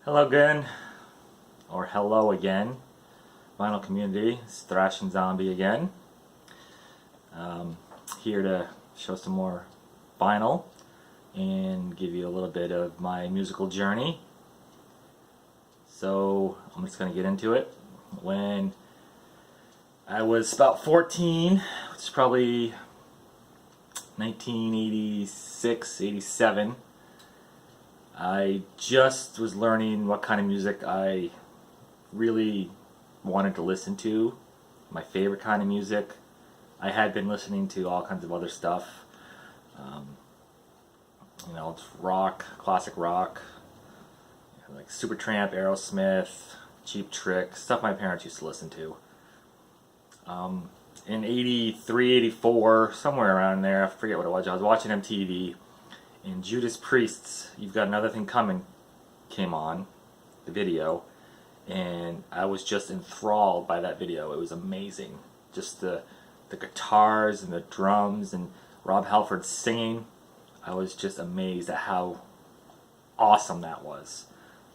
Hello again, or hello again, vinyl community. It's Thrash and Zombie again. Here to show some more vinyl and give you a little bit of my musical journey. So I'm just going to get into it. When I was about 14, which is probably 1986, 87, I just was learning what kind of music I really wanted to listen to, my favorite kind of music. I had been listening to all kinds of other stuff, it's rock, classic rock, like Supertramp, Aerosmith, Cheap Trick, stuff my parents used to listen to. In 83, 84, somewhere around there, I forget what it was, I was watching MTV, and Judas Priest's You've Got Another Thing Coming came on, the video, and I was just enthralled by that video. It was amazing. Just the guitars and the drums and Rob Halford singing. I was just amazed at how awesome that was.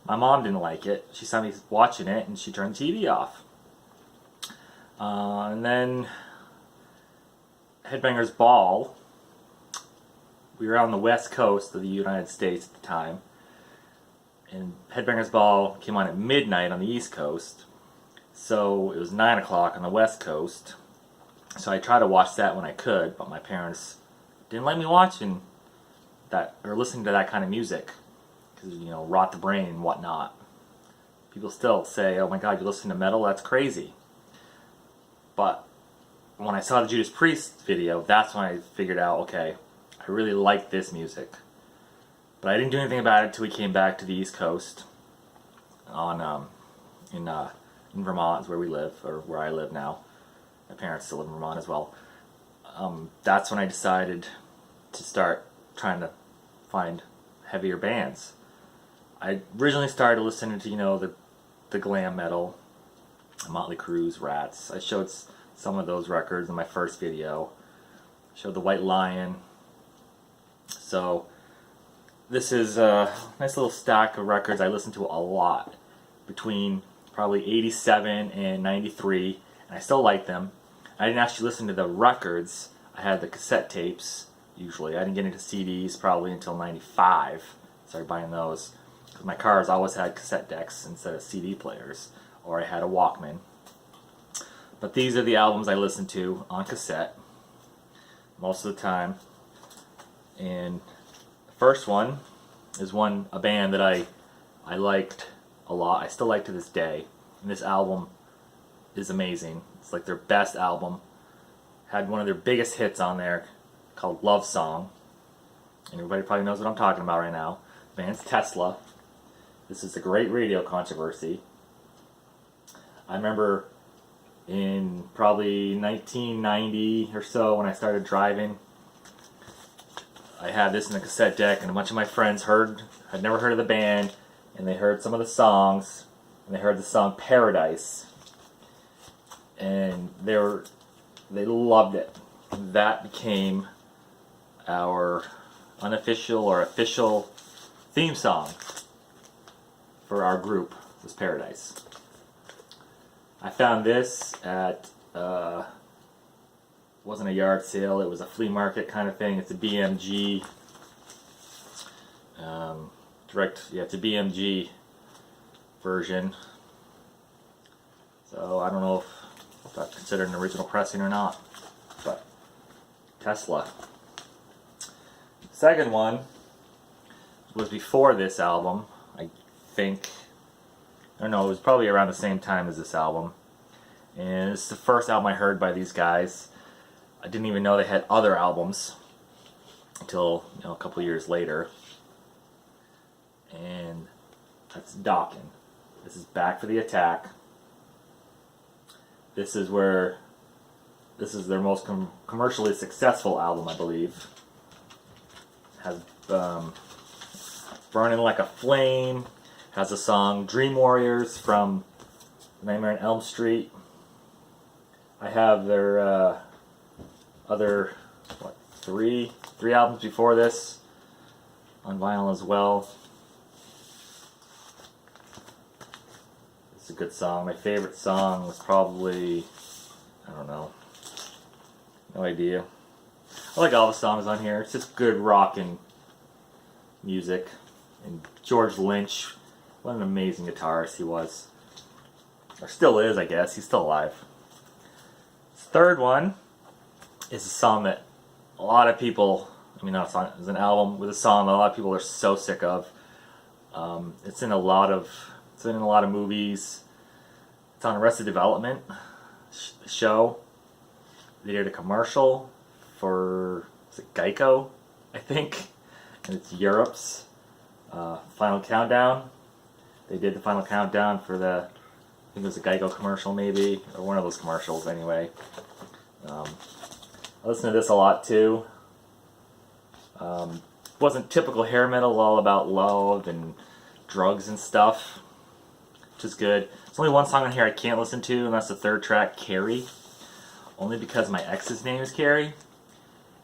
My mom didn't like it. She saw me watching it and she turned the TV off. And then Headbangers Ball. We were on the west coast of the United States at the time, and Headbangers Ball came on at midnight on the east coast, so it was 9 o'clock on the west coast. So I tried to watch that when I could, but my parents didn't let me watching that or listening to that kind of music because, rot the brain and whatnot. People still say, "Oh my God, you listen to metal? That's crazy." But when I saw the Judas Priest video, that's when I figured out, okay, I really like this music. But I didn't do anything about it until we came back to the East Coast. In Vermont is where we live, or where I live now. My parents still live in Vermont as well. That's when I decided to start trying to find heavier bands. I originally started listening to, the glam metal, Motley Crue's, Rats. I showed some of those records in my first video. I showed the White Lion. So this is a nice little stack of records I listened to a lot between probably 87 and 93, and I still like them. I didn't actually listen to the records. I had the cassette tapes usually. I didn't get into CDs probably until 95. Started buying those because my cars always had cassette decks instead of CD players, or I had a Walkman. But these are the albums I listened to on cassette most of the time. And the first one is a band that I liked a lot. I still like to this day. And this album is amazing. It's like their best album. Had one of their biggest hits on there called Love Song. And everybody probably knows what I'm talking about right now. The band's Tesla. This is a great radio controversy. I remember in probably 1990 or so when I started driving, I had this in a cassette deck, and a bunch of my friends had never heard of the band, and they heard some of the songs, and they heard the song Paradise, and they loved it. That became our unofficial or official theme song for our group, was Paradise. I found this at wasn't a yard sale, it was a flea market kind of thing. It's a BMG it's a BMG version. So I don't know if that's considered an original pressing or not, but Tesla. Second one was before this album, I think. I don't know, it was probably around the same time as this album. And it's the first album I heard by these guys. I didn't even know they had other albums until a couple years later. And that's Dokken. This is Back for the Attack. This is their most commercially successful album, I believe. Has Burning Like a Flame. Has a song Dream Warriors from Nightmare on Elm Street. I have their other three albums before this on vinyl as well. It's a good song. My favorite song was probably, I don't know, no idea. I like all the songs on here. It's just good rockin' music. And George Lynch, what an amazing guitarist he was. Or still is, I guess. He's still alive. This third one is a song that a lot of people, I mean not a song, it's an album with a song that a lot of people are so sick of. It's in a lot of movies. It's on Arrested Development show. They did a commercial for, is it Geico, I think, and it's Europe's Final Countdown. They did the Final Countdown for the, I think it was a Geico commercial maybe, or one of those commercials anyway. I listen to this a lot too. Wasn't typical hair metal, all about love and drugs and stuff, which is good. There's only one song on here I can't listen to, and that's the third track, Carrie. Only because my ex's name is Carrie.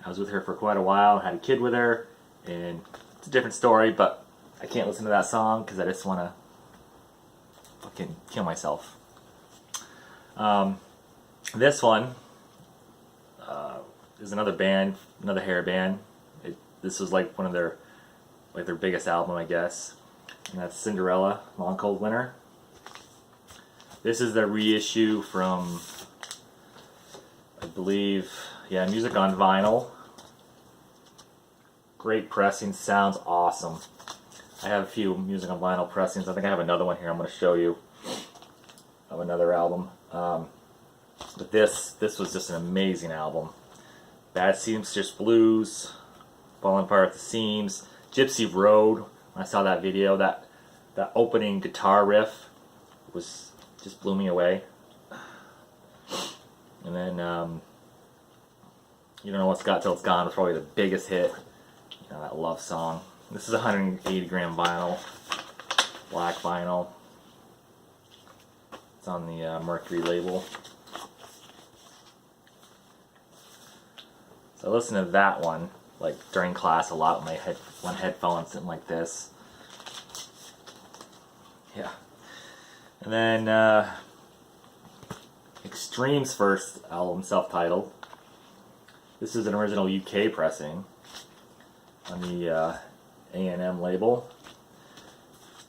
I was with her for quite a while, had a kid with her, and it's a different story, but I can't listen to that song because I just want to fucking kill myself. This one is another band, another hair band. This was like one of their biggest album, I guess, and that's Cinderella, Long Cold Winter. This is the reissue from, I believe, yeah, Music on Vinyl. Great pressing, sounds awesome. I have a few Music on Vinyl pressings. I think I have another one here I'm going to show you of another album. But this was just an amazing album. Bad Seamstress Blues, Falling Apart at the Seams, Gypsy Road. When I saw that video, that opening guitar riff just blew me away. And then You Don't Know What's Got Till It's Gone was probably the biggest hit. You know, that love song. This is 180 gram vinyl, black vinyl. It's on the Mercury label. So I listen to that one like during class a lot with my one headphone sitting like this. Yeah. And then Extreme's first album, self-titled. This is an original UK pressing on the A&M label.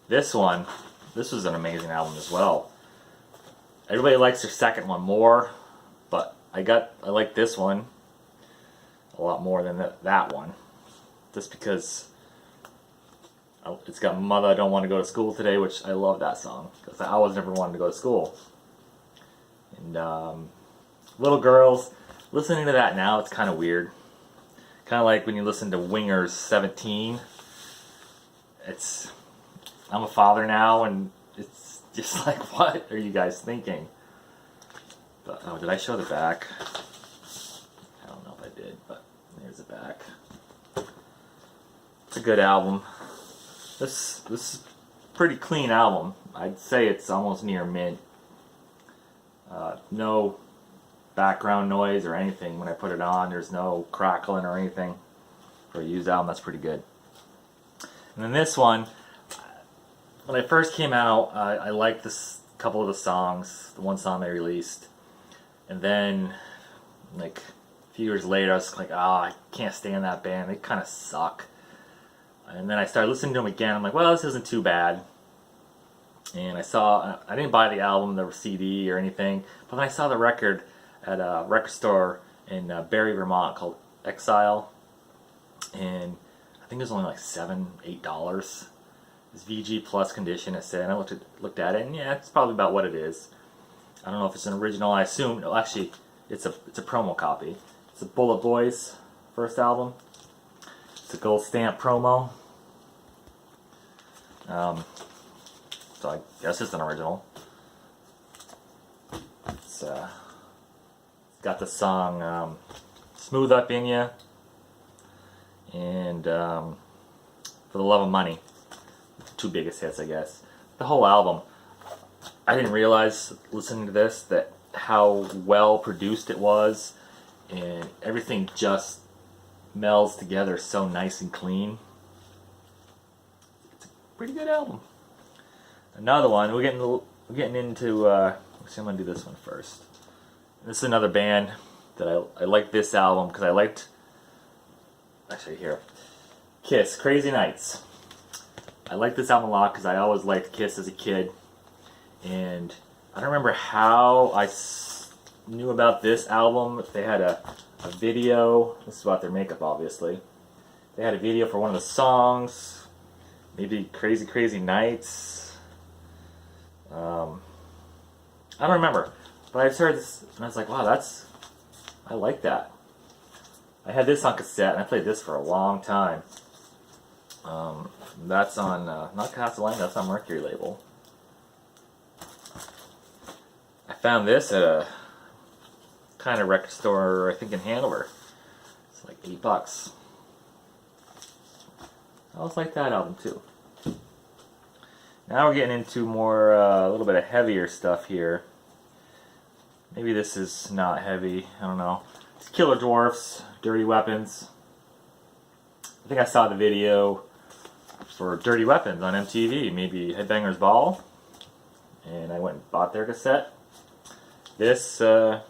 This was an amazing album as well. Everybody likes their second one more, but I like this one a lot more than that one, just because it's got Mother I Don't Want to Go to School Today, which I love that song because I always never wanted to go to school. And Little Girls, listening to that now, it's kind of weird. Kind of like when you listen to Winger's 17. I'm a father now, and it's just like, what are you guys thinking? But, oh, did I show the back? I don't know if I did, but there's the back. It's a good album. This is a pretty clean album. I'd say it's almost near mint. No background noise or anything when I put it on. There's no crackling or anything. For a used album, that's pretty good. And then this one, when it first came out, I liked this couple of the songs, the one song they released. And then, like, a few years later, I was like, I can't stand that band. They kind of suck. And then I started listening to them again. I'm like, well, this isn't too bad. And I didn't buy the album, the CD or anything, but then I saw the record at a record store in Barrie, Vermont called Exile. And I think it was only like $7, $8. It's VG Plus condition, it said. And I looked at it, and yeah, it's probably about what it is. I don't know if it's an original. I assume, no, actually, it's a promo copy. It's a Bullet Boys first album. It's a gold stamp promo. So I guess it's an original. It's got the song Smooth Up In Ya and For the Love of Money. Two biggest hits, I guess. The whole album, I didn't realize listening to this that how well produced it was, and everything just melds together so nice and clean. It's a pretty good album. Another one, we're getting we're getting into, actually I'm going to do this one first. This is another band that I like this album because I liked, actually here, Kiss, Crazy Nights. I like this album a lot because I always liked Kiss as a kid. And I don't remember how I knew about this album. They had a video. This is about their makeup, obviously. They had a video for one of the songs. Maybe Crazy Crazy Nights. I don't remember. But I just heard this and I was like, wow, I like that. I had this on cassette and I played this for a long time. That's on, not Castellano, that's on Mercury label. I found this at a kind of record store, I think in Hanover. It's like $8. I always like that album too. Now we're getting into more, a little bit of heavier stuff here. Maybe this is not heavy, I don't know. It's Killer Dwarfs, Dirty Weapons. I think I saw the video for Dirty Weapons on MTV, maybe Headbangers Ball. And I went and bought their cassette. This, I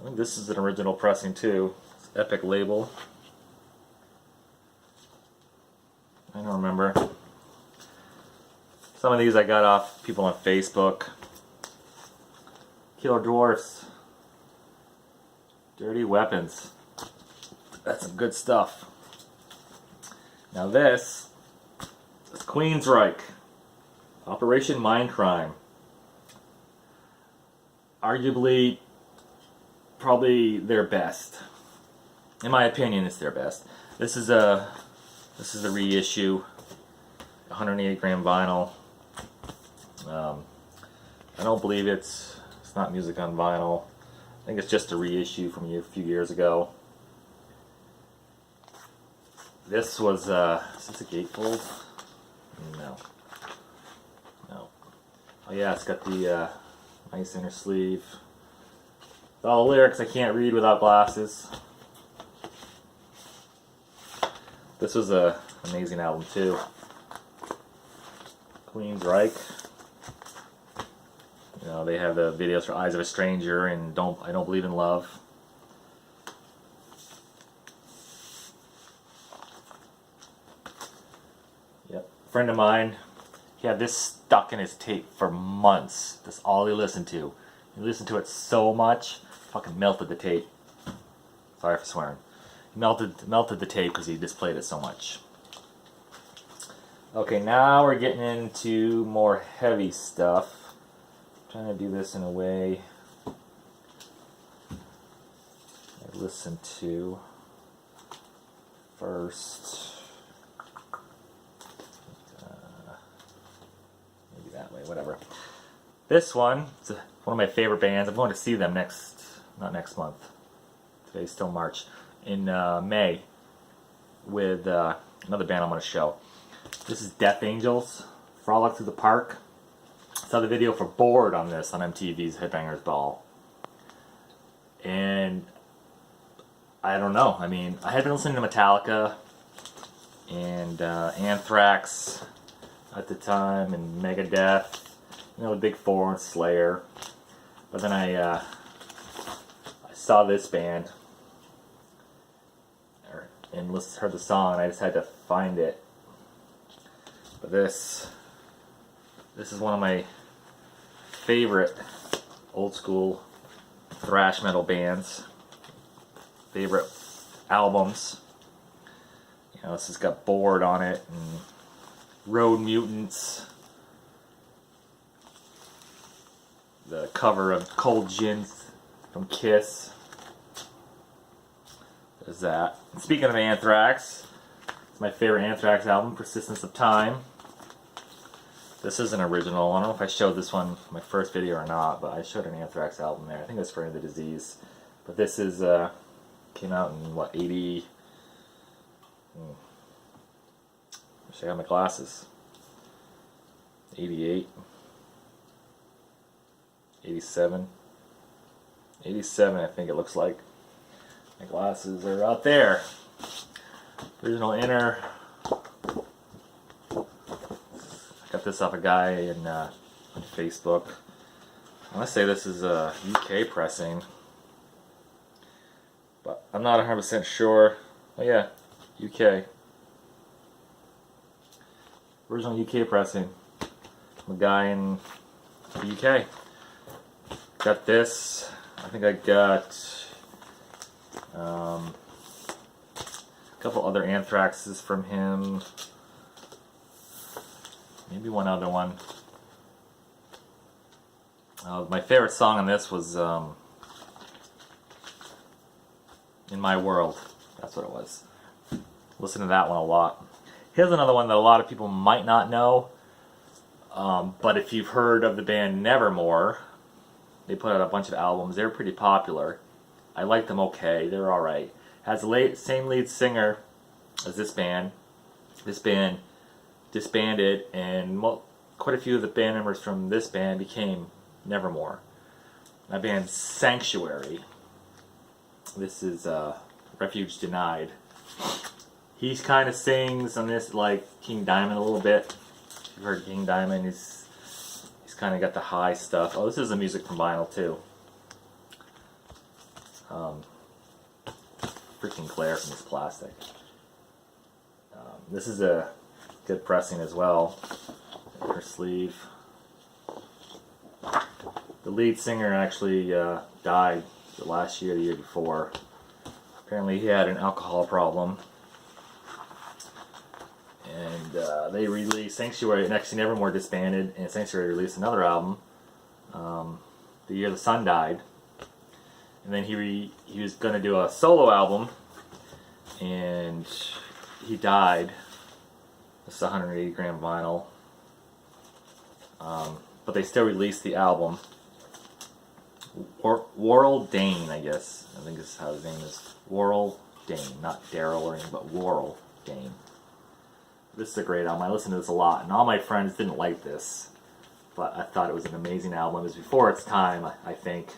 think this is an original pressing too. It's Epic label. I don't remember. Some of these I got off people on Facebook. Killer Dwarfs. Dirty Weapons. That's some good stuff. Now this is Queensryche. Operation Mindcrime. Arguably, probably their best. In my opinion, it's their best. This is a reissue, 180 gram vinyl. I don't believe it's not music on vinyl. I think it's just a reissue from a few years ago. This was, is this a gatefold? No. Oh yeah, it's got the nice inner sleeve. With all the lyrics I can't read without glasses. This was an amazing album too. Queensryche. You know, they have the videos for Eyes of a Stranger and I Don't Believe in Love. Yep. A friend of mine, he had this stuck in his tape for months. That's all he listened to. He listened to it so much, fucking melted the tape. Sorry for swearing. He melted the tape because he just played it so much. Okay, now we're getting into more heavy stuff. I'm trying to do this in a way I listen to first. Maybe that way, whatever. This one, it's one of my favorite bands. I'm going to see them not next month. Today's still March. In May with another band I'm going to show. This is Death Angels, Frolic Through the Park. I saw the video for Bored on this on MTV's Headbangers Ball. And I don't know. I mean, I had been listening to Metallica and Anthrax at the time and Megadeth. You know, the Big Four and Slayer. But then I saw this band and heard the song, and I just had to find it. But this is one of my favorite old school thrash metal bands. Favorite albums. You know, this has got Bored on it and Road Mutants. The cover of Cold Gin from Kiss. There's that. And speaking of Anthrax, it's my favorite Anthrax album, Persistence of Time. This is an original. I don't know if I showed this one in my first video or not, but I showed an Anthrax album there. I think it was For the Disease. But this is, came out in, what, 80... Wish I had my glasses. 88. 87. 87, I think it looks like. My glasses are out there. Original inner. Got got this off a guy in on Facebook. I want to say this is a UK pressing, but I'm not 100% sure. Oh yeah, UK. Original UK pressing. I'm a guy in the UK. Got this. I think I got a couple other Anthraxes from him. Maybe one other one. My favorite song on this was In My World. That's what it was. Listen to that one a lot. Here's another one that a lot of people might not know. But if you've heard of the band Nevermore, they put out a bunch of albums. They're pretty popular. I like them okay. They're alright. Has the same lead singer as this band. This band disbanded, and quite a few of the band members from this band became Nevermore. My band's Sanctuary. This is Refuge Denied. He kind of sings on this like King Diamond a little bit. If you've heard King Diamond, he's kind of got the high stuff. Oh, this is the music from vinyl too. Freaking glare from this plastic. This is a good pressing as well. Her sleeve. The lead singer actually died the last year, the year before. Apparently he had an alcohol problem. And they released Sanctuary. Actually, Nevermore disbanded, and Sanctuary released another album the year the son died. And then he was going to do a solo album, and he died. It's 180 gram vinyl. But they still released the album. Worrell Dane, I guess. I think this is how his name is. Worrell Dane. Not Daryl or anything, but Worrell Dane. This is a great album. I listened to this a lot, and all my friends didn't like this. But I thought it was an amazing album. It was before its time, I think.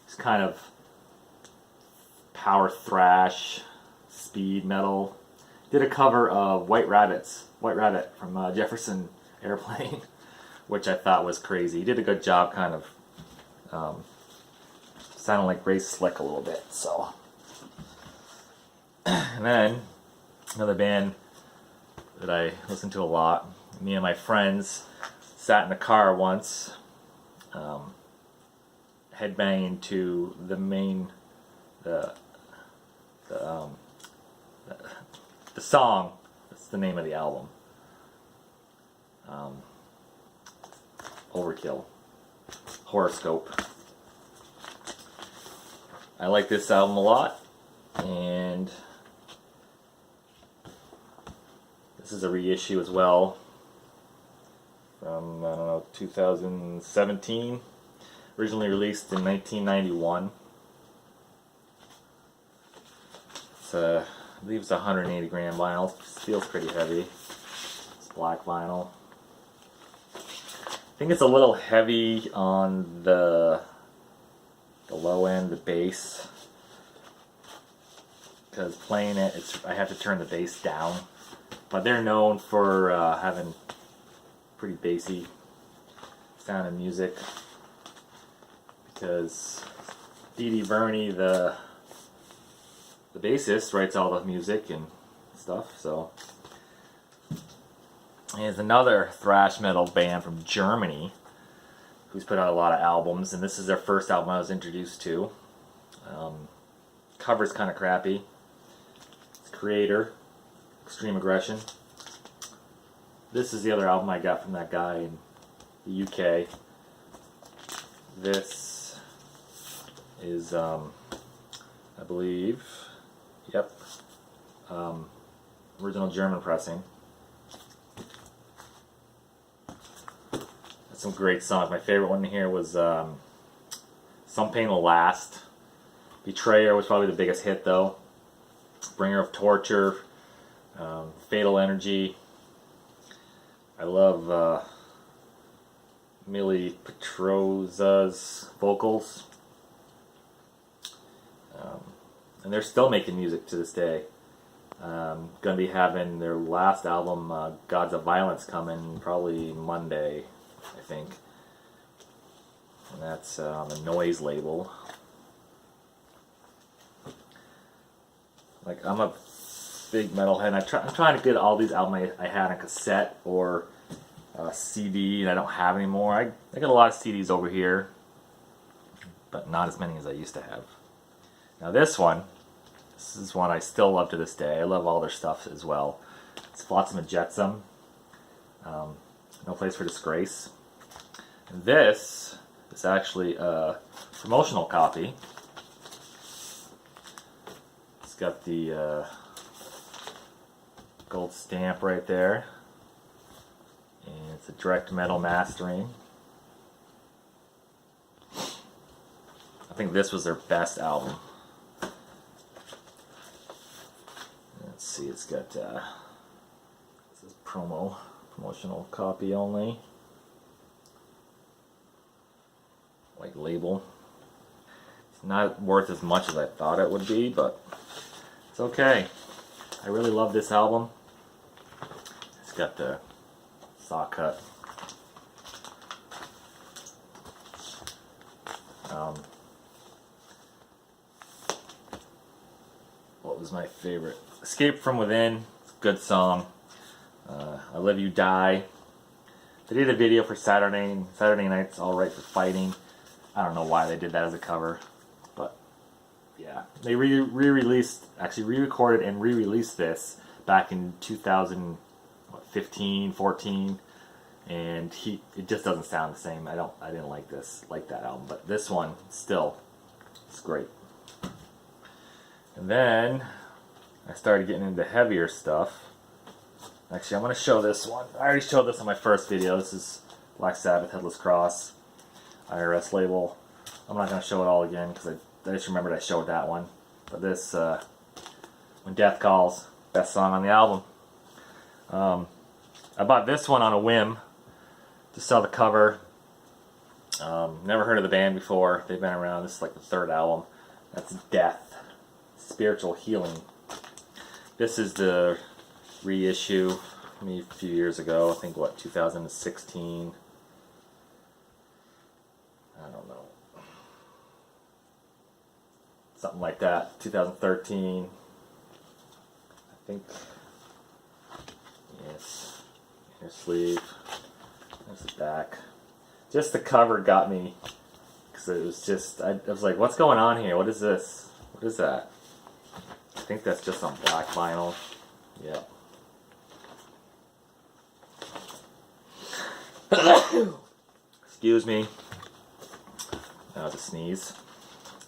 It's kind of power thrash, speed metal. Did a cover of White Rabbit from Jefferson Airplane, which I thought was crazy. He did a good job kind of sounding like Ray Slick a little bit. So, and then another band that I listened to a lot. Me and my friends sat in the car once, headbanging to the main the song. That's the name of the album. Overkill. Horoscope. I like this album a lot, and this is a reissue as well from, I don't know, 2017. Originally released in 1991. I believe it's 180 gram vinyl. Feels pretty heavy. It's black vinyl. I think it's a little heavy on the low end, the bass. Because playing it, I have to turn the bass down. But they're known for having pretty bassy sound and music. Because Dee Dee Verney, the bassist, writes all the music and stuff. So, there's another thrash metal band from Germany who's put out a lot of albums, and this is their first album I was introduced to. Cover's kind of crappy. It's Creator, Extreme Aggression. This is the other album I got from that guy in the UK. This is, I believe, yep, original German pressing. That's some great songs. My favorite one here was Some Pain Will Last. Betrayer was probably the biggest hit though. Bringer of Torture, Fatal Energy. I love Millie Petroza's vocals. And they're still making music to this day. Gonna be having their last album, Gods of Violence, coming probably Monday, I think. And that's on the Noise label. Like, I'm a big metalhead, and I'm trying to get all these albums I had on cassette or CD, and I don't have anymore. I got a lot of CDs over here, but not as many as I used to have. Now this is one I still love to this day. I love all their stuff as well. It's Flotsam and Jetsam. No Place for Disgrace. And this is actually a promotional copy. It's got the gold stamp right there. And it's a direct metal mastering. I think this was their best album. Let's see, it's got this is promotional copy only. White label. It's not worth as much as I thought it would be, but it's okay. I really love this album. It's got the saw cut. What was my favorite? Escape from Within. Good song. I Live You Die. They did a video for Saturday Night's All Right for Fighting. I don't know why they did that as a cover, but yeah, they re-recorded and re-released this back in 2015, 14, and it just doesn't sound the same. I didn't like that album, but this one still, it's great. And then I started getting into heavier stuff. Actually, I'm going to show this one. I already showed this on my first video. This is Black Sabbath, Headless Cross, IRS label. I'm not going to show it all again because I just remembered I showed that one. But this, When Death Calls, best song on the album. I bought this one on a whim to sell the cover. Never heard of the band before. They've been around. This is like the third album. That's Death, Spiritual Healing. This is the reissue a few years ago. I think, 2016? I don't know. Something like that. 2013. I think. Yes. Inner sleeve. There's the back. Just the cover got me. Because it was just, I was like, what's going on here? What is this? What is that? I think that's just on black vinyl. Yep. Excuse me. That was a sneeze.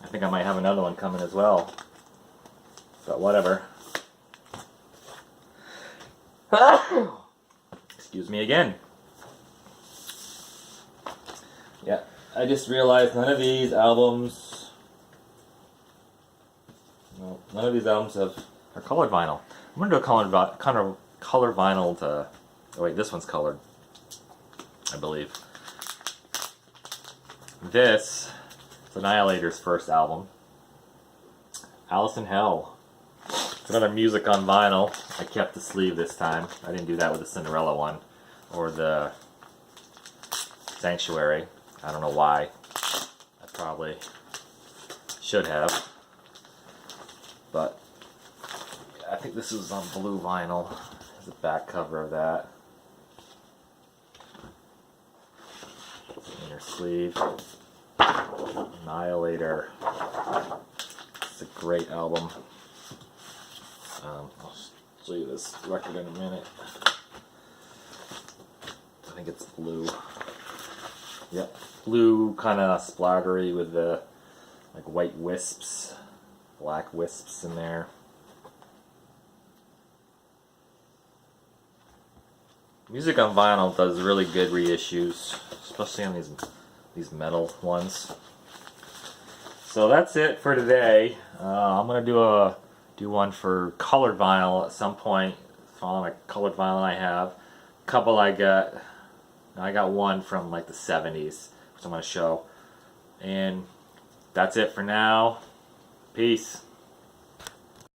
I think I might have another one coming as well. But whatever. Excuse me again. Yeah, I just realized none of these albums are colored vinyl. I'm going to do a color vinyl to... Oh wait, this one's colored, I believe. This is Annihilator's first album. Alice in Hell. It's another music on vinyl. I kept the sleeve this time. I didn't do that with the Cinderella one. Or the Sanctuary. I don't know why. I probably should have. But I think this was on blue vinyl. There's the back cover of that. Inner sleeve. Annihilator. It's a great album. I'll show you this record in a minute. I think it's blue. Yep, blue, kind of splattery with the like white wisps, black wisps in there. Music on vinyl does really good reissues, especially on these metal ones. So that's it for today. I'm gonna do one for colored vinyl at some point. Following a colored vinyl I have. A couple I got one from like the 70s, which I'm gonna show. And that's it for now. Peace.